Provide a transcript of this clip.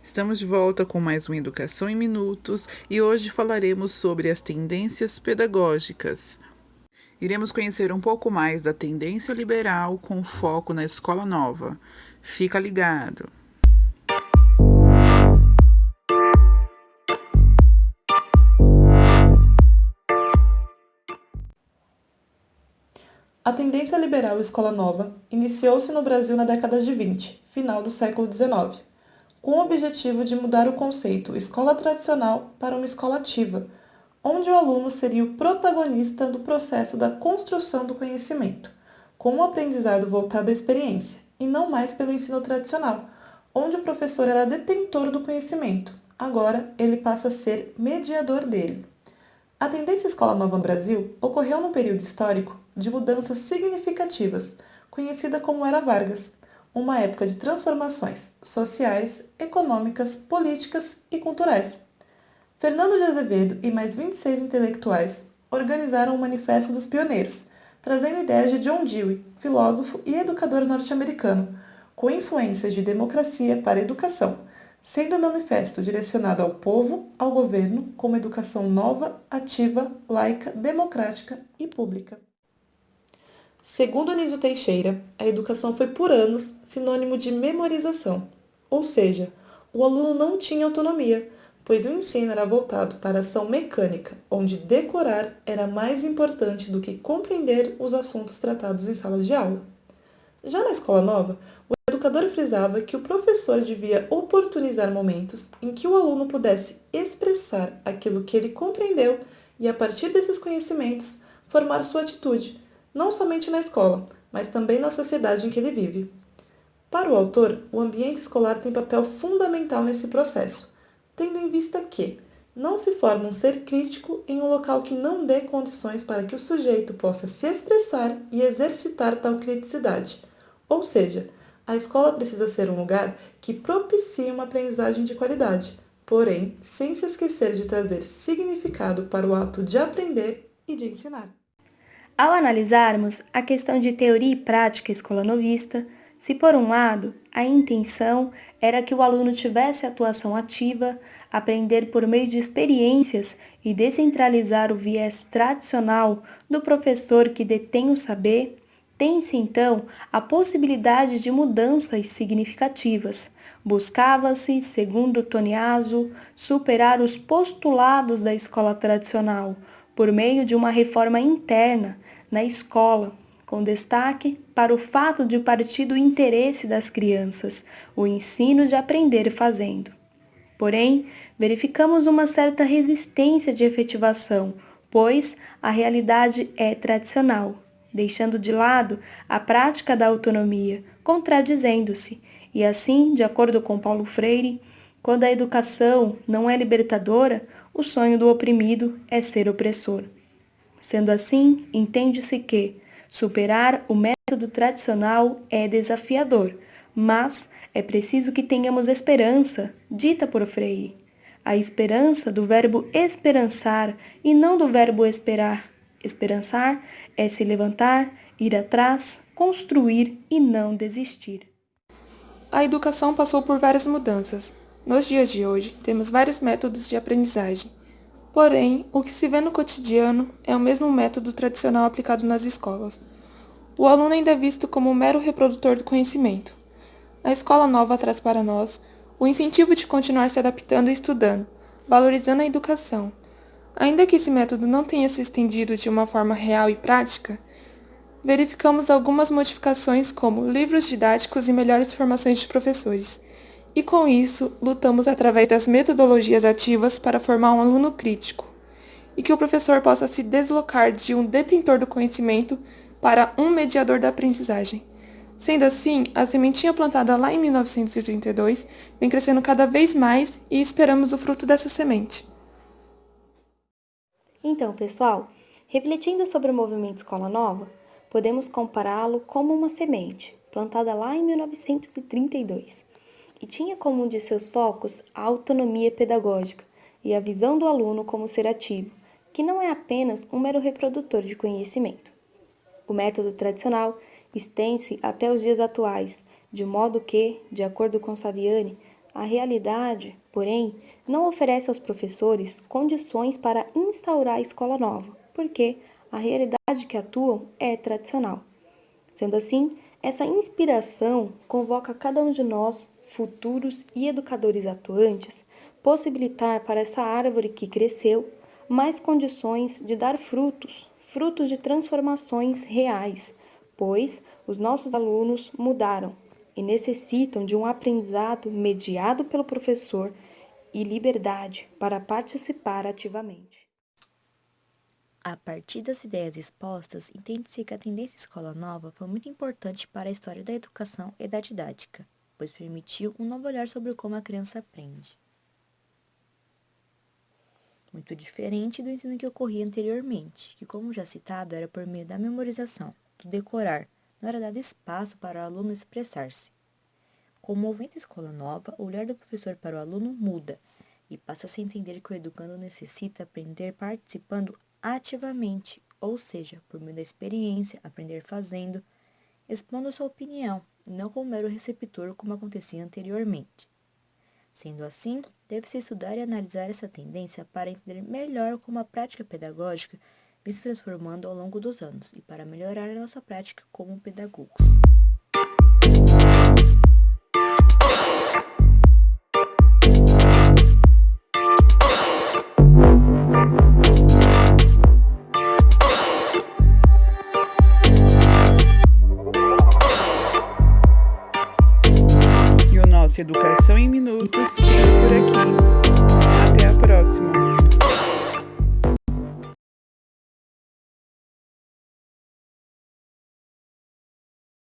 Estamos de volta com mais um Educação em Minutos e hoje falaremos sobre as tendências pedagógicas. Iremos conhecer um pouco mais da tendência liberal com foco na escola nova. Fica ligado! A tendência liberal escola nova iniciou-se no Brasil na década de 20, final do século XIX, com o objetivo de mudar o conceito escola tradicional para uma escola ativa, onde o aluno seria o protagonista do processo da construção do conhecimento, com um aprendizado voltado à experiência, e não mais pelo ensino tradicional, onde o professor era detentor do conhecimento. Agora, ele passa a ser mediador dele. A tendência escola nova no Brasil ocorreu num período histórico de mudanças significativas, conhecida como Era Vargas, uma época de transformações sociais, econômicas, políticas e culturais. Fernando de Azevedo e mais 26 intelectuais organizaram o Manifesto dos Pioneiros, trazendo ideias de John Dewey, filósofo e educador norte-americano, com influências de democracia para a educação, sendo o manifesto direcionado ao povo, ao governo, como educação nova, ativa, laica, democrática e pública. Segundo Anísio Teixeira, a educação foi por anos sinônimo de memorização, ou seja, o aluno não tinha autonomia, pois o ensino era voltado para a ação mecânica, onde decorar era mais importante do que compreender os assuntos tratados em salas de aula. Já na escola nova, o educador frisava que o professor devia oportunizar momentos em que o aluno pudesse expressar aquilo que ele compreendeu e, a partir desses conhecimentos, formar sua atitude, não somente na escola, mas também na sociedade em que ele vive. Para o autor, o ambiente escolar tem papel fundamental nesse processo, tendo em vista que não se forma um ser crítico em um local que não dê condições para que o sujeito possa se expressar e exercitar tal criticidade. Ou seja, a escola precisa ser um lugar que propicie uma aprendizagem de qualidade, porém, sem se esquecer de trazer significado para o ato de aprender e de ensinar. Ao analisarmos a questão de teoria e prática escolanovista, se por um lado a intenção era que o aluno tivesse atuação ativa, aprender por meio de experiências e descentralizar o viés tradicional do professor que detém o saber, tem-se então a possibilidade de mudanças significativas. Buscava-se, segundo Toniaso, superar os postulados da escola tradicional por meio de uma reforma interna na escola, com destaque para o fato de partir do interesse das crianças, o ensino de aprender fazendo. Porém, verificamos uma certa resistência de efetivação, pois a realidade é tradicional, deixando de lado a prática da autonomia, contradizendo-se, e assim, de acordo com Paulo Freire, quando a educação não é libertadora, o sonho do oprimido é ser opressor. Sendo assim, entende-se que superar o método tradicional é desafiador, mas é preciso que tenhamos esperança, dita por Freire. A esperança do verbo esperançar e não do verbo esperar. Esperançar é se levantar, ir atrás, construir e não desistir. A educação passou por várias mudanças. Nos dias de hoje, temos vários métodos de aprendizagem. Porém, o que se vê no cotidiano é o mesmo método tradicional aplicado nas escolas. O aluno ainda é visto como um mero reprodutor do conhecimento. A escola nova traz para nós o incentivo de continuar se adaptando e estudando, valorizando a educação. Ainda que esse método não tenha se estendido de uma forma real e prática, verificamos algumas modificações como livros didáticos e melhores formações de professores. E com isso, lutamos através das metodologias ativas para formar um aluno crítico, e que o professor possa se deslocar de um detentor do conhecimento para um mediador da aprendizagem. Sendo assim, a sementinha plantada lá em 1932 vem crescendo cada vez mais e esperamos o fruto dessa semente. Então, pessoal, refletindo sobre o movimento Escola Nova, podemos compará-lo como uma semente, plantada lá em 1932, e tinha como um de seus focos a autonomia pedagógica e a visão do aluno como ser ativo, que não é apenas um mero reprodutor de conhecimento. O método tradicional estende-se até os dias atuais, de modo que, de acordo com Saviani, A realidade, porém, não oferece aos professores condições para instaurar a escola nova, porque a realidade que atuam é tradicional. Sendo assim, essa inspiração convoca cada um de nós, futuros e educadores atuantes, possibilitar para essa árvore que cresceu mais condições de dar frutos de transformações reais, pois os nossos alunos mudaram e necessitam de um aprendizado mediado pelo professor e liberdade para participar ativamente. A partir das ideias expostas, entende-se que a tendência escola nova foi muito importante para a história da educação e da didática, pois permitiu um novo olhar sobre como a criança aprende. Muito diferente do ensino que ocorria anteriormente, que, como já citado, era por meio da memorização, do decorar, não era dado espaço para o aluno expressar-se. Com o movimento Escola Nova, o olhar do professor para o aluno muda e passa-se a entender que o educando necessita aprender participando ativamente, ou seja, por meio da experiência, aprender fazendo, expondo sua opinião, e não como mero receptor como acontecia anteriormente. Sendo assim, deve-se estudar e analisar essa tendência para entender melhor como a prática pedagógica vem se transformando ao longo dos anos e para melhorar a nossa prática como pedagogos. E o nosso Educação em Minutos fica por aqui. Até a próxima!